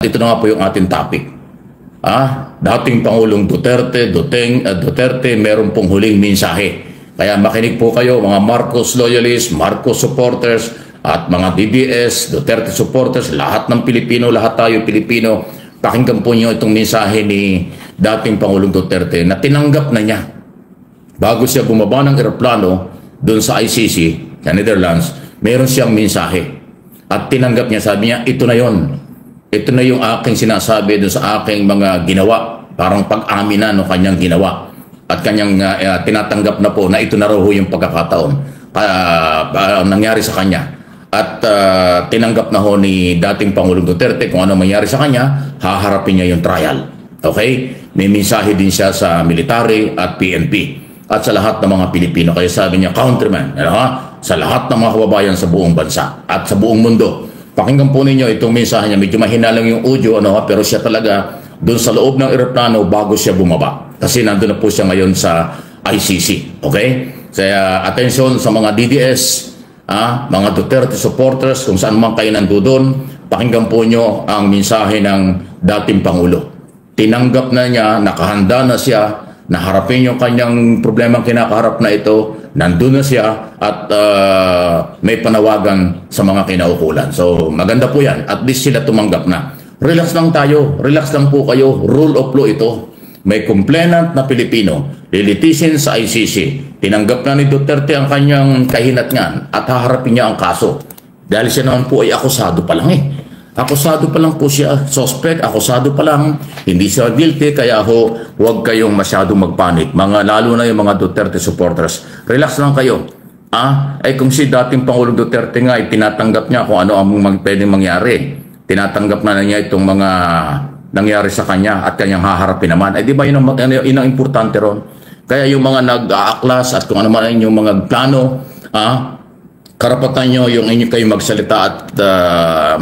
ito na nga po yung ating topic. Dating Pangulong Duterte, meron pong huling mensahe. Kaya makinig po kayo mga Marcos loyalists, Marcos supporters, at mga DDS, Duterte supporters, lahat ng Pilipino, lahat tayo Pilipino, pakinggan po niyo itong mensahe ni dating Pangulong Duterte na tinanggap na niya. Bago siya bumaba ng eroplano doon sa ICC, sa Netherlands, meron siyang mensahe. At tinanggap niya, sabi niya, ito na yon. Ito na yung aking sinasabi doon sa aking mga ginawa. Parang pag-aminan ng kanyang ginawa. At kanyang tinatanggap na po na ito na raw yung pagkakataon nangyari sa kanya. At tinanggap na ho ni dating Pangulong Duterte kung ano mangyari sa kanya, haharapin niya yung trial. Okay? May mensahe din siya sa military at PNP at sa lahat ng mga Pilipino. Kaya sabi niya, countrymen, sa lahat ng mga kababayan sa buong bansa at sa buong mundo. Pakinggan po ninyo itong mensahe niya. Medyo mahina lang yung audio, pero siya talaga doon sa loob ng eroplano bago siya bumaba. Kasi nandun na po siya ngayon sa ICC. Okay? Kaya attention sa mga DDS, mga Duterte supporters, kung saan man kayo nandoon, pakinggan po nyo ang mensahe ng dating Pangulo. Tinanggap na niya, nakahanda na siya, naharapin yung kanyang problemang kinakaharap na ito, nandun na siya, at may panawagan sa mga kinaukulan. So maganda po yan, at least sila tumanggap na. Relax lang tayo, relax lang po kayo, rule of law ito. May complainant na Pilipino, lilitisin sa ICC. Tinanggap na ni Duterte ang kanyang kahinatnan at haharapin niya ang kaso. Dahil siya naman po ay akusado pa lang Akusado pa lang po siya, suspect, akusado pa lang, hindi siya guilty, kaya huwag kayong masyadong magpanik. Lalo na yung mga Duterte supporters. Relax lang kayo. Kung si dating Pangulong Duterte nga, tinatanggap niya kung ano ang pwedeng mangyari. Tinatanggap na niya itong mga nangyari sa kanya at kanyang haharapin naman. Di ba yun ang importante ron? Kaya yung mga nag-aaklas at kung ano man yung mga plano, karapatan nyo yung inyo kayo magsalita at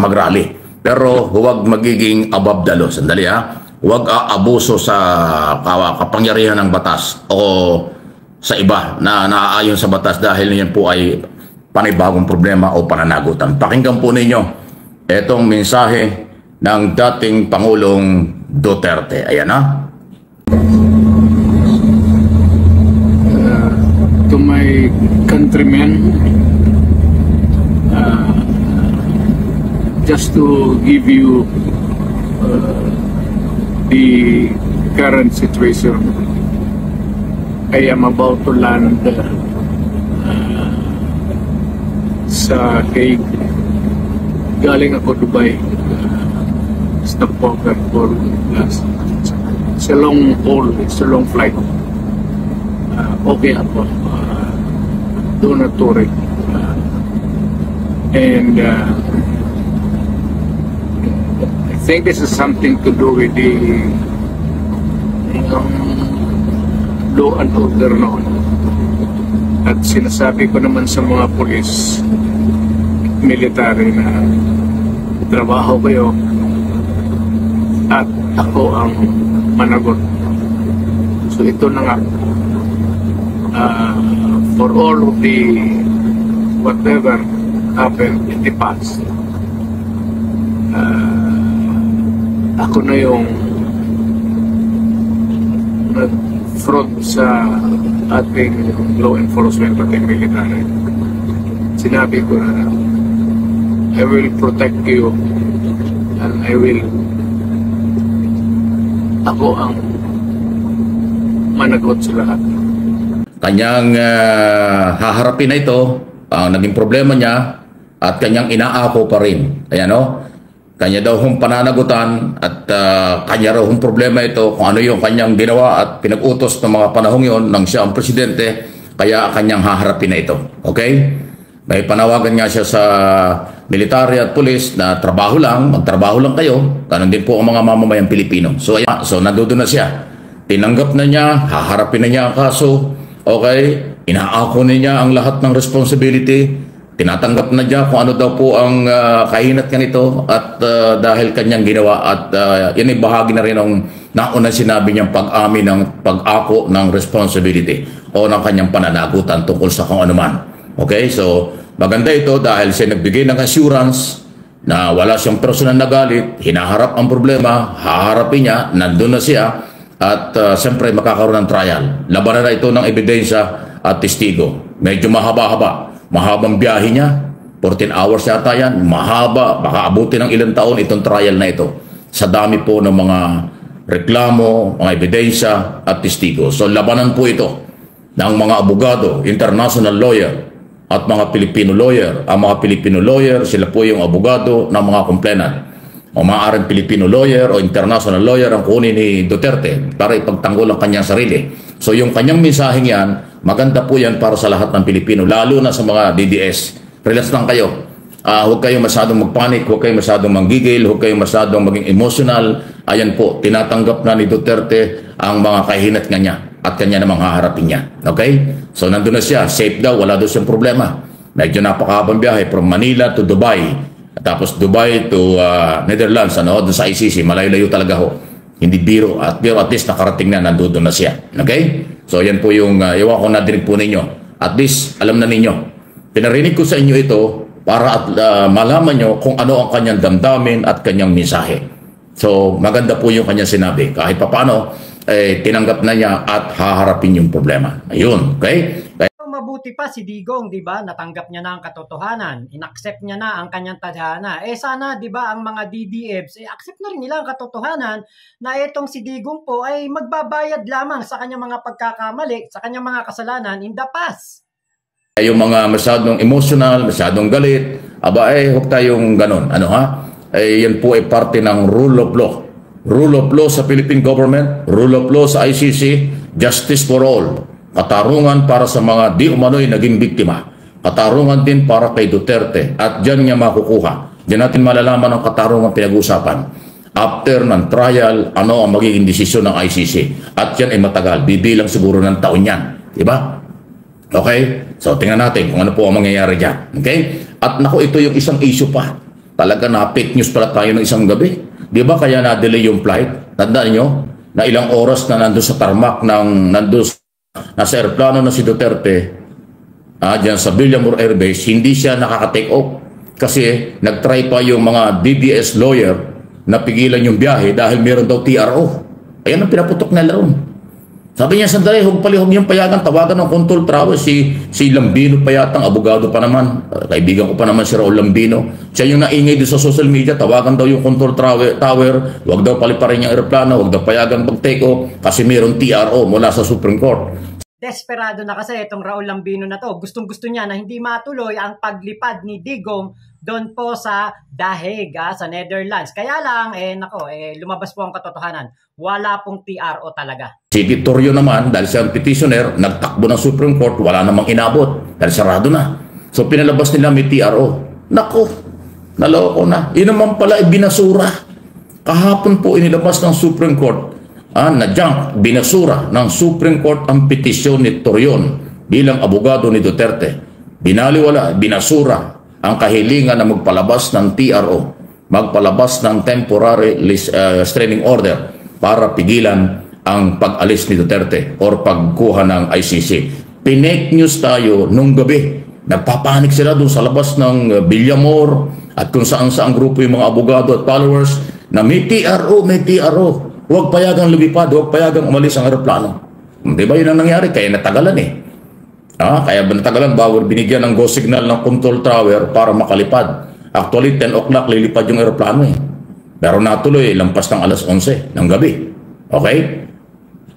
mag-rally. Pero huwag magiging above the law. Sandali huwag aabuso sa kapangyarihan ng batas o sa iba na naaayon sa batas dahil yan po ay panibagong problema o pananagutan. Pakinggan po ninyo itong mensahe ng dating Pangulong Duterte. Ayan to my countrymen, just to give you the current situation, I am about to land sa Hague. Galing ako Dubai. Stopover for last. It's a long haul, it's a long flight. Okay ako. Doon na touring. And I think this is something to do with the law and order noon. At sinasabi ko naman sa mga pulis, military na trabaho kayo at ako ang managot. So ito na nga, for all of the whatever happened in the past, ako na yung nag-front sa ating law enforcement at military. Sinabi ko na I will protect you and ako ang managot sa lahat. Kanyang haharapin na ito, ang naging problema niya, at kanyang inaako pa rin. Kanya daw hong pananagutan at kanya raw hong problema ito kung ano yung kanyang ginawa at pinag-utos ng mga panahong yon nang siya ang presidente, kaya kanyang haharapin na ito. Okay? May panawagan nga siya sa military at pulis na magtrabaho lang kayo. Ganon din po ang mga mamamayang Pilipino. So nandoon na siya. Tinanggap na niya, haharapin na niya ang kaso. Okay? Inaako na niya ang lahat ng responsibility. Tinatanggap na niya kung ano daw po ang kahinat niya nito at dahil kanyang ginawa at yan ay bahagi na rin ng nauna sinabi niyang pag-amin ng pag-ako ng responsibility o ng kanyang pananagutan tungkol sa kung ano man. Okay, so maganda ito dahil siya nagbigay ng assurance na wala siyang personal na galit, hinaharap ang problema, haharapin niya, nandun na siya, at siyempre makakaroon ng trial. Labanan na ito ng ebidensya at testigo. Medyo mahaba-haba. Mahabang biyahe niya, 14 hours yata yan, mahaba, baka abutin ng ilang taon itong trial na ito. Sa dami po ng mga reklamo, mga ebidensya at testigo. So labanan po ito ng mga abogado, international lawyer, at mga Filipino lawyer. Ang mga Filipino lawyer, sila po yung abogado ng mga complainant. O maaaring Filipino lawyer o international lawyer ang kunin ni Duterte para ipagtanggol ang kanyang sarili. So yung kanyang mensaheng yan, maganda po yan para sa lahat ng Pilipino, lalo na sa mga DDS. Relax lang kayo. Huwag kayong masyadong magpanik, huwag kayong masyadong manggigil, huwag kayong masyadong maging emotional. Ayan po, tinatanggap na ni Duterte ang mga kahinat niya at kanya namang haharapin niya. Okay? So nandun na siya, safe daw, wala daw siyang problema. Medyo napakahabang biyahe from Manila to Dubai. Tapos Dubai to Netherlands, doon sa ICC, malayo-layo talaga ho. Hindi biro, pero at least nakarating na, nandun na siya. Okay? So yan po yung, iwan ko nadinig po ninyo. At least, alam na ninyo. Pinarinig ko sa inyo ito para at malaman nyo kung ano ang kanyang damdamin at kanyang mensahe. So maganda po yung kanyang sinabi. Kahit paano, tinanggap na niya at haharapin yung problema. Ayun, okay? Mabuti pa si Digong, 'di ba? Natanggap niya na ang katotohanan, inaccept niya na ang kanyang tadhana. Sana 'di ba ang mga DDFs accept na rin nila ang katotohanan na itong si Digong po ay magbabayad lamang sa kanyang mga pagkakamali, sa kanyang mga kasalanan in the past. Yung mga masyadong emotional, masyadong galit, huwag tayong ganon. Yan po ay parte ng rule of law. Rule of law sa Philippine government, rule of law sa ICC, justice for all. Katarungan para sa mga di umano'y naging biktima. Katarungan din para kay Duterte. At dyan niya makukuha. Diyan natin malalaman ang katarungan pinag-usapan. After ng trial, ano ang magiging desisyon ng ICC. At yan ay matagal. Bibilang siguro ng taon yan. Diba? Okay? So, tingnan natin kung ano po ang mangyayari dyan. Okay? At naku, ito yung isang issue pa. Talaga na fake news pala tayo ng isang gabi. Diba kaya na-delay yung flight? Tandaan nyo na ilang oras na nandun sa tarmac nasa aeroplano na si Duterte dyan sa Villamor Air Base, hindi siya nakaka-take off kasi nag-try pa yung mga DDS lawyer na pigilan yung biyahe dahil meron daw TRO. Ayan ang pinaputok nila ron. Sabi niya, sandali, huwag yung payagan, tawagan ng control tower, si Lambino pa yata, abogado pa naman, kaibigan ko pa naman si Raul Lambino. Siya yung naingay doon sa social media, tawagan daw yung control tower, huwag daw paliparin yung aeroplano, huwag daw payagan pag-take off, kasi meron TRO mula sa Supreme Court. Desperado na kasi itong Raul Lambino na to. Gustong-gusto niya na hindi matuloy ang paglipad ni Digong doon po sa Dahig, sa Netherlands. Kaya lang, lumabas po ang katotohanan. Wala pong TRO talaga. Si Victorio naman, dahil siya ang petitioner, nagtakbo ng Supreme Court, wala namang inabot. Dahil sarado na. So pinalabas nila may TRO. Nako, naloko na. Yun naman pala binasura. Kahapon po inilabas ng Supreme Court binasura ng Supreme Court ang petisyon ni Torion bilang abogado ni Duterte. Binaliwala, binasura ang kahilingan na magpalabas ng TRO, magpalabas ng temporary restraining order para pigilan ang pag-alis ni Duterte or pagkuha ng ICC. Pinake news tayo nung gabi. Nagpapanik sila doon sa labas ng Villamor at kung saan-saan grupo yung mga abogado at followers na may TRO, may TRO. Huwag payagang lumipad, huwag payagang umalis ang aeroplano. Di ba yun ang nangyari? Kaya natagalan Kaya natagalan bago binigyan ng go signal ng control tower para makalipad. Actually, 10 o'clock lilipad yung aeroplano Pero natuloy, lampas ng alas 11 ng gabi. Okay?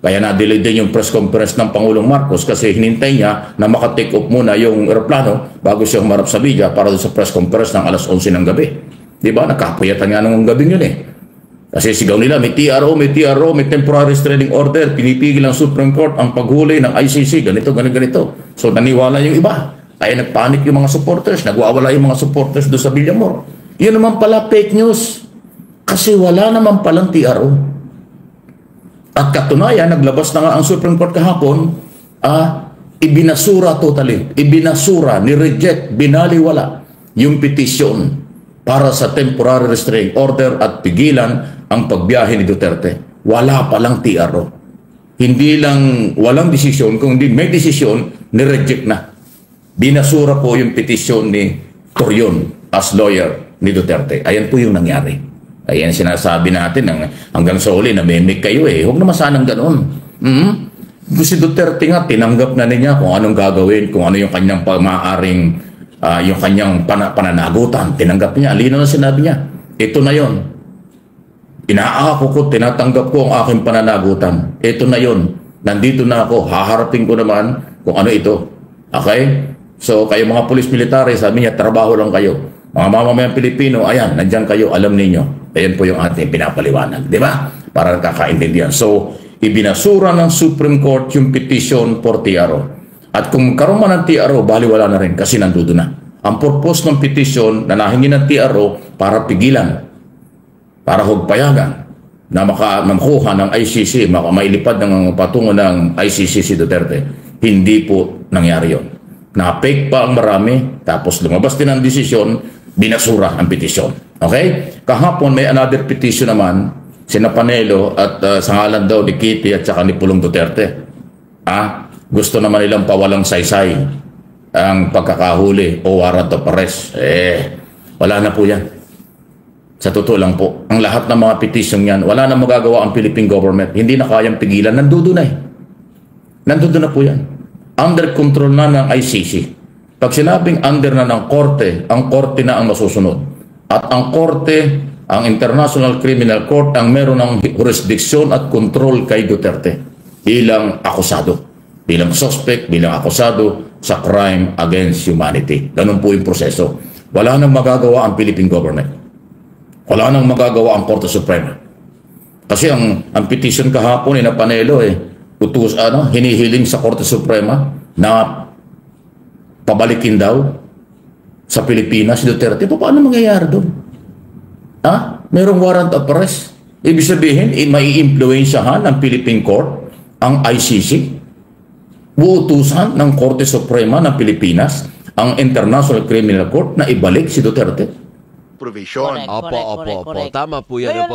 Kaya na-delay din yung press conference ng Pangulong Marcos kasi hinintay niya na makatake off muna yung aeroplano bago siya humarap sa media para sa press conference ng alas 11 ng gabi. Di ba? Nakapuyatan nga ng gabing yun Kasi sigaw nila, may TRO, may temporary restraining order, pinipigil ng Supreme Court ang paghuli ng ICC, ganito. So naniwala yung iba. Kaya nagpanik yung mga supporters, nagwawala yung mga supporters doon sa Villamor. Yun naman pala fake news. Kasi wala naman palang TRO. At katunayan, naglabas na nga ang Supreme Court kahapon, ibinasura totally. Ibinasura, nireject, binaliwala yung petisyon para sa temporary restraining order at pigilan ang pagbiyahe ni Duterte. Wala palang TRO. Hindi lang walang desisyon, kung hindi may desisyon, nireject na. Binasura po yung petisyon ni Torion as lawyer ni Duterte. Ayan po yung nangyari. Ayan sinasabi natin hanggang sa uli, namimik kayo eh. Huwag naman sanang ganoon. Si Duterte nga, tinanggap na niya kung anong gagawin, kung ano yung kanyang maaaring, yung kanyang pananagutan. Tinanggap niya. Alino na sinabi niya. Ito na yon. Inaako ko, tinatanggap ko ang aking pananagutan. Ito na yon. Nandito na ako. Haharapin ko naman kung ano ito. Okay? So, kayo mga pulis military, sabi niya, trabaho lang kayo. Mga mamamayang Pilipino, ayan, nandyan kayo, alam ninyo. Ayan po yung ating pinapaliwanag. Di ba? Para kakaintindihan. So, ibinasura ng Supreme Court yung petition for TRO. At kung karoon man ng TRO, baliwala na rin kasi nandoon na. Ang purpose ng petition na nahingi ng TRO para pigilan, para hugpayagan, na makuha ng ICC, mailipad ng patungo ng ICC si Duterte. Hindi po nangyari yun. Na-fake pa ang marami, tapos lumabas din ang desisyon, binasura ang petisyon. Okay? Kahapon may another petition naman, sina Panelo at sa ngalan daw ni Kitty at saka ni Pulong Duterte. Gusto naman nilang pawalang saysay ang pagkakahuli o warrant of arrest. Wala na po yan. Sa totoo lang po, ang lahat ng mga petition yan, wala na magagawa ang Philippine government. Hindi na kayang pigilan. Nandoon na eh. Nandoon na po yan. Under control na ng ICC. Pag sinabing under na ng korte, ang korte na ang masusunod. At ang korte, ang International Criminal Court, ang meron ng jurisdiction at control kay Duterte bilang akusado, bilang suspect, bilang akusado sa crime against humanity. Ganun po yung proseso. Wala nang magagawa ang Philippine government. Wala nang magagawa ang Korte Suprema. Kasi ang petition kahapon na Panelo hinihiling sa Korte Suprema na pabalikin daw sa Pilipinas si Duterte. Paano mangyayari doon? Merong warrant of arrest. Ibig sabihin, mai-impluensyahan ng Philippine Court ang ICC. Buutusan ng Korte Suprema ng Pilipinas ang International Criminal Court na ibalik si Duterte. Provision. Correct. Tama po yan.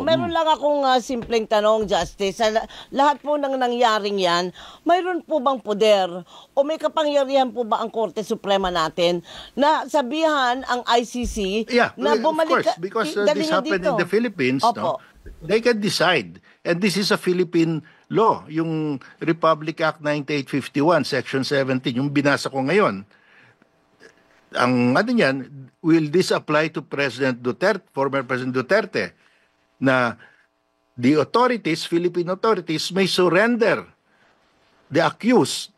Meron lang akong simpleng tanong, Justice. Sa lahat po ng nangyaring yan, mayroon po bang poder o may kapangyarihan po ba ang Korte Suprema natin na sabihan ang ICC na bumalik? Of course, because this happened in the Philippines, no? They can decide. And this is a Philippine law, yung Republic Act 9851, Section 17, yung binasa ko ngayon. Ang niyan, will this apply to President Duterte, former President Duterte, na the authorities, Philippine authorities, may surrender the accused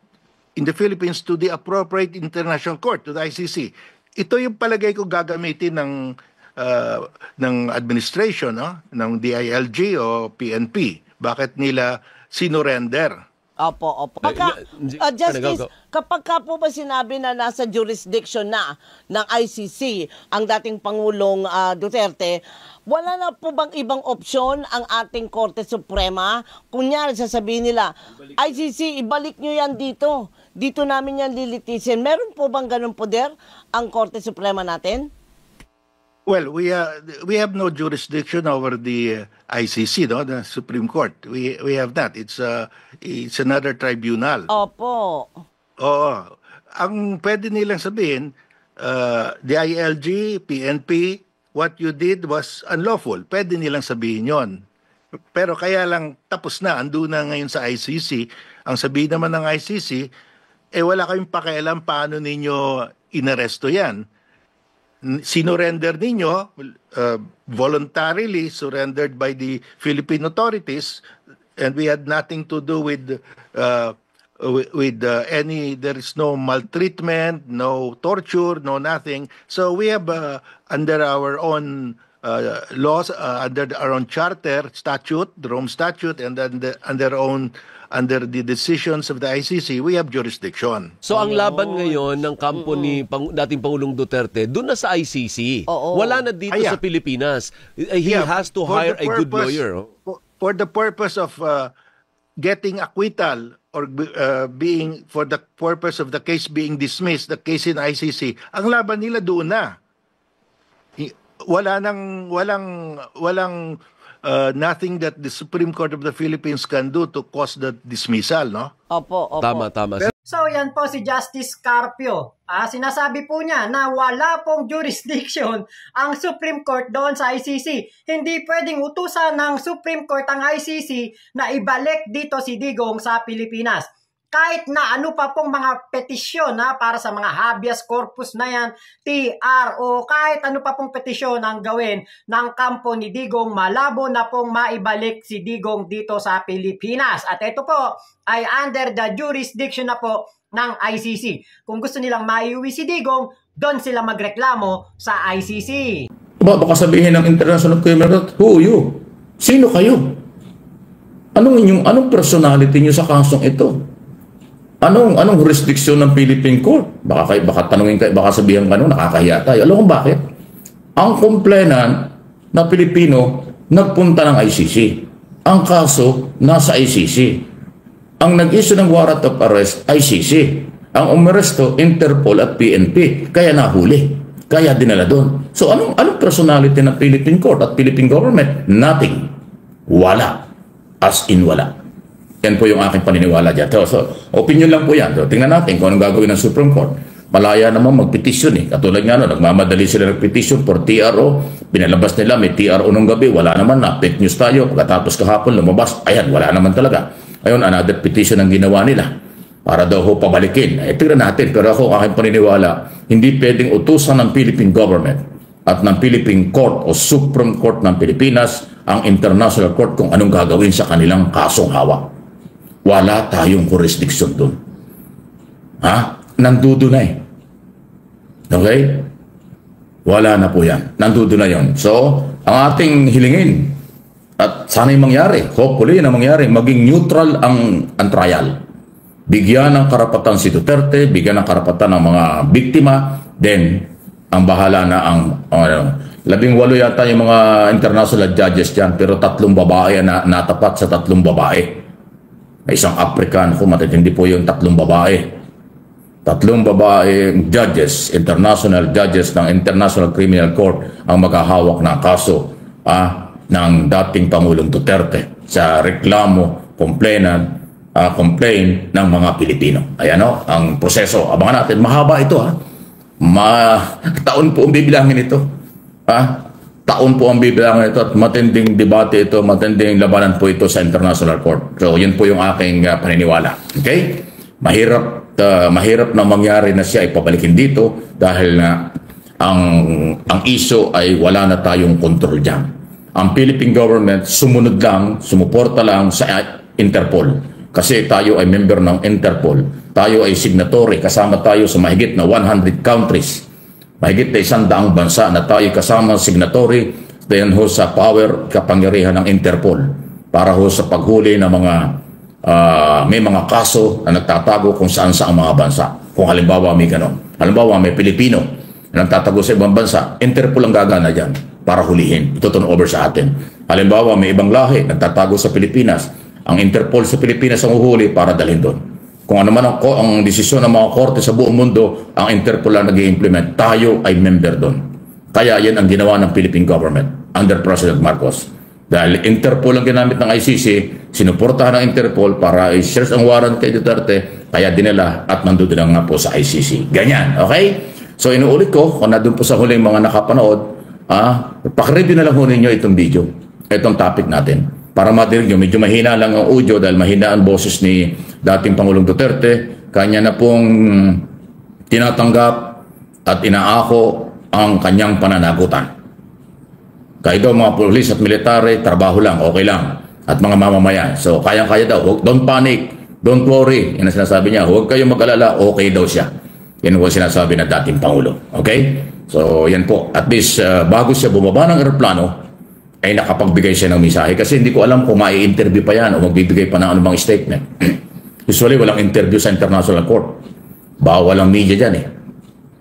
in the Philippines to the appropriate international court, to the ICC. Ito yung palagay ko gagamitin ng administration, no? Ng DILG o PNP. Bakit nila sinurrender? Opo. Justice, kapag ka po ba sinabi na nasa jurisdiction na ng ICC ang dating Pangulong Duterte, wala na po bang ibang opsyon ang ating Korte Suprema? Kunyari, sasabihin nila, ICC, ibalik nyo yan dito. Dito namin yan lilitisin. Meron po bang ganun poder ang Korte Suprema natin? Well, we have no jurisdiction over the ICC, no, the Supreme Court. We have that. It's another tribunal. Opo. Oo. Ang pwede nilang sabihin, the ILG, PNP, what you did was unlawful. Pwede nilang sabihin yon. Pero kaya lang tapos na, ando na ngayon sa ICC. Ang sabihin naman ng ICC, wala kayong pakialam paano ninyo inaresto yan. Sinurrender ninyo, voluntarily surrendered by the Philippine authorities, and we had nothing to do with there is no maltreatment, no torture, no nothing. So we have under our own laws, under our own charter, statute, the Rome Statute, and under the decisions of the ICC, we have jurisdiction. So ang laban ngayon ng kampo ni dating Pangulong Duterte, doon na sa ICC. Wala na dito sa Pilipinas. He has to hire a good lawyer. For the purpose of getting acquittal or for the purpose of the case being dismissed, the case in ICC, ang laban nila doon na. Walang nothing that the Supreme Court of the Philippines can do to cause the dismissal, no? Opo. Tama. So yan po si Justice Carpio. Sinasabi po niya na wala pong jurisdiction ang Supreme Court doon sa ICC. Hindi pwedeng utusan ng Supreme Court ang ICC na ibalik dito si Digong sa Pilipinas. Kahit na ano pa pong mga petisyon para sa mga habeas corpus na yan, TR, o kahit ano pa pong petisyon ang gawin ng kampo ni Digong, malabo na pong maibalik si Digong dito sa Pilipinas. At ito po ay under the jurisdiction na po ng ICC. Kung gusto nilang maiuwi si Digong, doon sila magreklamo sa ICC. Baka sabihin ng International Criminal Court, who you? Sino kayo? Anong personality nyo sa kasong ito? Anong jurisdiction ng Philippine Court? Baka tanungin kayo, baka sabihin ka nakakahiya tayo. Alam mo bakit? Ang complainant na Pilipino nagpunta ng ICC. Ang kaso nasa ICC. Ang nag-issue ng warrant of arrest, ICC. Ang umaresto, Interpol at PNP. Kaya nahuli. Kaya dinala doon. So anong personality ng Philippine Court at Philippine government? Nothing. Wala. As in wala. Yan po yung aking paniniwala dyan. So, opinion lang po yan. So, tingnan natin kung anong gagawin ng Supreme Court. Malaya naman magpetisyon eh. Katulad nga nagmamadali sila ng petition for TRO. Pinalabas nila, may TRO nung gabi. Wala naman na. Fake news tayo. Pagkatapos kahapon, lumabas. Ayan, wala naman talaga. Ayun, another petition ang ginawa nila. Para daw ho pabalikin. Tingnan natin. Pero ako, aking paniniwala, hindi pwedeng utusan ng Philippine government at ng Philippine Court o Supreme Court ng Pilipinas ang International Court kung anong gagawin sa kanilang kasong hawak. Wala tayong jurisdiction doon. Nandudo na eh. Okay? Wala na po yan. Nandudo na yun. So, ang ating hilingin, at sana'y mangyari, hopefully na mangyari, maging neutral ang trial. Bigyan ng karapatan si Duterte, bigyan ng karapatan ng mga biktima, then, ang bahala na ang 18 yata yung mga international judges dyan, pero 3 babae na natapat sa 3 babae. Isang African, matitindi po yung 3 babae. 3 babae judges, international judges ng International Criminal Court ang maghahawak ng kaso ng dating Pangulong Duterte sa reklamo, complaint ng mga Pilipino. Ayan ang proseso. Abangan natin. Mahaba ito taon po ang bibilangin ito. Taon po ang bibilangin ito at matinding debate ito, matinding labanan po ito sa International Court. So, yun po yung aking paniniwala. Okay? Mahirap na mangyari na siya ipabalikin dito dahil na ang issue ay wala na tayong control dyan. Ang Philippine government sumuporta lang sa Interpol. Kasi tayo ay member ng Interpol. Tayo ay signatory. Kasama tayo sa mahigit na 100 countries. Mahigit na 100 bansa na tayo kasama signatory din ho sa kapangyarihan ng Interpol para ho sa paghuli ng mga may mga kaso na nagtatago kung saan sa mga bansa. Kung halimbawa may ganon. Halimbawa may Pilipino na nagtatago sa ibang bansa, Interpol ang gagana dyan para hulihin. Ito turn over sa atin. Halimbawa may ibang lahi nagtatago sa Pilipinas, ang Interpol sa Pilipinas ang uhuli para dalhin doon. Kung ano man ang desisyon ng mga korte sa buong mundo, ang Interpol ang nag-i-implement. Tayo ay member doon. Kaya yan ang ginawa ng Philippine government under President Marcos. Dahil Interpol ang ginamit ng ICC, sinuportahan ng Interpol para i-search ang warrant kay Duterte, kaya dinala at nandun na nga po sa ICC. Ganyan, okay? So inuulit ko, kung nandun po sa huling mga nakapanood, pakireview na lang ho ninyo itong video, itong topic natin. Para madinig nyo, medyo mahina lang ang audio dahil mahina ang boses ni dating Pangulong Duterte. Kanya na pong tinatanggap at inaako ang kanyang pananagutan. Kaya daw mga pulis at military, trabaho lang, okay lang. At mga mamamayan. So, kayang-kaya daw. Don't panic. Don't worry. Yan ang sinasabi niya. Huwag kayong mag-alala. Okay daw siya. Yan ang sinasabi ng dating Pangulo. Okay? So, yan po. At least, bago siya bumaba ng aeroplano, ay nakapagbigay siya ng mensahe. Kasi hindi ko alam kung mai-interview pa yan o magbibigay pa ng anumang statement. Usually, walang interview sa International Court. Bawal ang media dyan eh.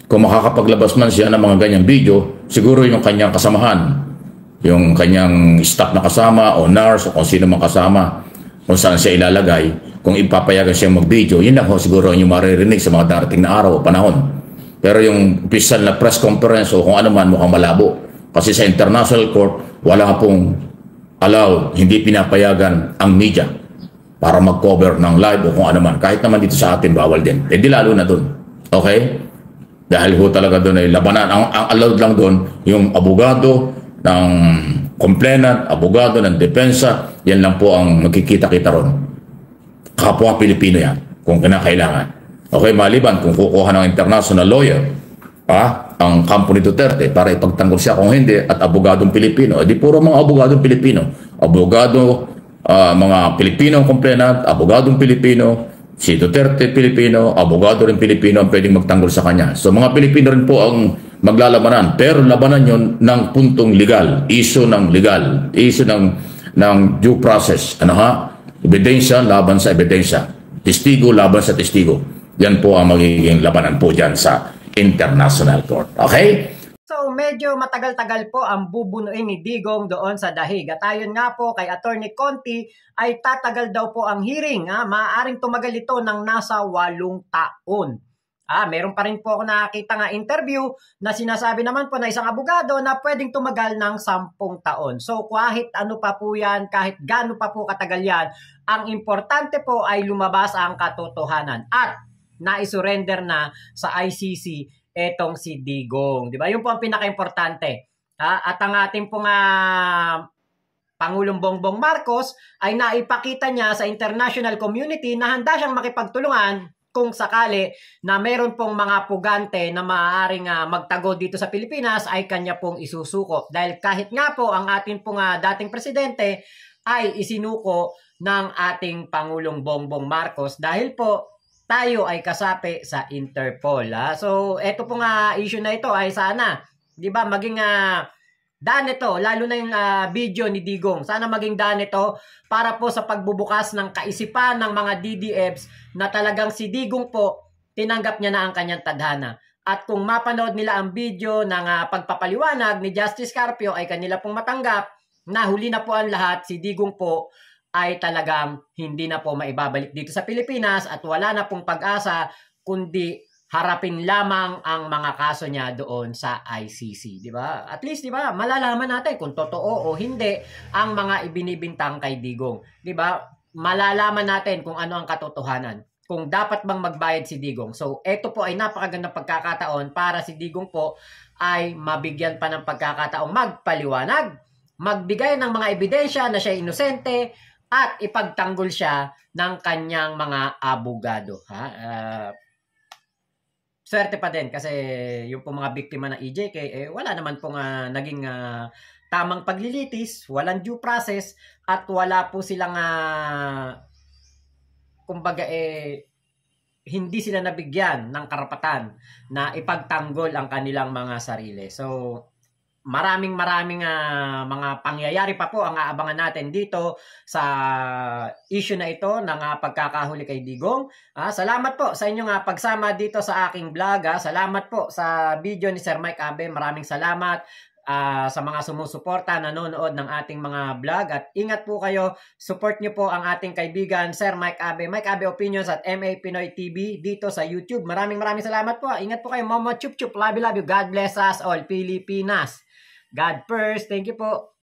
Kung makakapaglabas man siya ng mga ganyang video, siguro yung kanyang kasamahan, yung kanyang staff na kasama o nurse o kung sino mang kasama kung saan siya ilalagay, kung ipapayagan siyang mag-video, yun lang ho siguro yung maririnig sa mga darating na araw o panahon. Pero yung official na press conference o kung ano man mukhang malabo. Kasi sa International Court, wala pong allowed, hindi pinapayagan ang media para mag-cover ng live o kung ano man. Kahit naman dito sa atin, bawal din. Eh di lalo na doon. Okay? Dahil ho talaga doon ay labanan. Ang allowed lang doon, yung abogado ng complainant, abogado ng depensa, yan lang po ang magkikita-kita ron. Kapwa Pilipino yan, kung kinakailangan. Okay, maliban kung kukuha ng international lawyer, ang kampo ni Duterte para ipagtanggol siya kung hindi, at abogadong Pilipino. Di puro mga abogadong Pilipino. Abogado, mga Pilipino complainant, abogadong Pilipino, si Duterte Pilipino, abogado rin Pilipino ang pwedeng magtanggol sa kanya. So mga Pilipino rin po ang maglalabanan, pero labanan yon ng puntong legal, issue ng legal, issue ng due process. Ano ha? Ebidensya laban sa ebidensya. Testigo laban sa testigo. Yan po ang magiging labanan po dyan sa International Court. Okay? So medyo matagal-tagal po ang bubunuin ni Digong doon sa dahig. At ayon nga po kay Attorney Conti ay tatagal daw po ang hearing. Maaaring tumagal ito ng nasa 8 taon. Meron pa rin po ako nakakita nga interview na sinasabi naman po na isang abogado na pwedeng tumagal ng 10 taon. So kahit ano pa po yan, kahit gaano pa po katagal yan, ang importante po ay lumabas ang katotohanan at naisurrender na sa ICC etong si Digong. Di ba? Yun po ang pinaka-importante. At ang ating pong Pangulong Bongbong Marcos ay naipakita niya sa international community na handa siyang makipagtulungan kung sakali na meron pong mga pugante na maaaring magtago dito sa Pilipinas ay kanya pong isusuko. Dahil kahit nga po ang ating pong dating presidente ay isinuko ng ating Pangulong Bongbong Marcos dahil po tayo ay kasapi sa Interpol. So, eto pong issue na ito ay sana, di ba, maging daan ito, lalo na yung video ni Digong. Sana maging daan ito para po sa pagbubukas ng kaisipan ng mga DDFs na talagang si Digong po, tinanggap niya na ang kanyang tadhana. At kung mapanood nila ang video ng pagpapaliwanag ni Justice Carpio ay kanila pong matanggap na huli na po ang lahat, si Digong po ay talagang hindi na po maibabalik dito sa Pilipinas at wala na pong pag-asa kundi harapin lamang ang mga kaso niya doon sa ICC, di ba? At least, di ba, malalaman natin kung totoo o hindi ang mga ibinibintang kay Digong, di ba? Malalaman natin kung ano ang katotohanan, kung dapat bang magbayad si Digong. So, ito po ay napakagandang pagkakataon para si Digong po ay mabigyan pa ng pagkakataong magpaliwanag, magbigay ng mga ebidensya na siya inosente, at ipagtanggol siya ng kanyang mga abogado. Swerte pa din kasi yung po mga biktima ng EJK, wala naman pong naging tamang paglilitis, walang due process, at wala po silang, kumbaga hindi sila nabigyan ng karapatan na ipagtanggol ang kanilang mga sarili. So, maraming mga pangyayari pa po ang aabangan natin dito sa issue na ito ng pagkakahuli kay Digong. Salamat po sa inyong pagsama dito sa aking vlog. Salamat po sa video ni Sir Mike Abe. Maraming salamat sa mga sumusuporta, nanonood ng ating mga vlog. At ingat po kayo. Support nyo po ang ating kaibigan Sir Mike Abe. Mike Abe Opinions at MA Pinoy TV dito sa YouTube. Maraming salamat po. Ingat po kayo. Momo Chup Chup. Love you. God bless us all. Pilipinas. God first. Thank you po.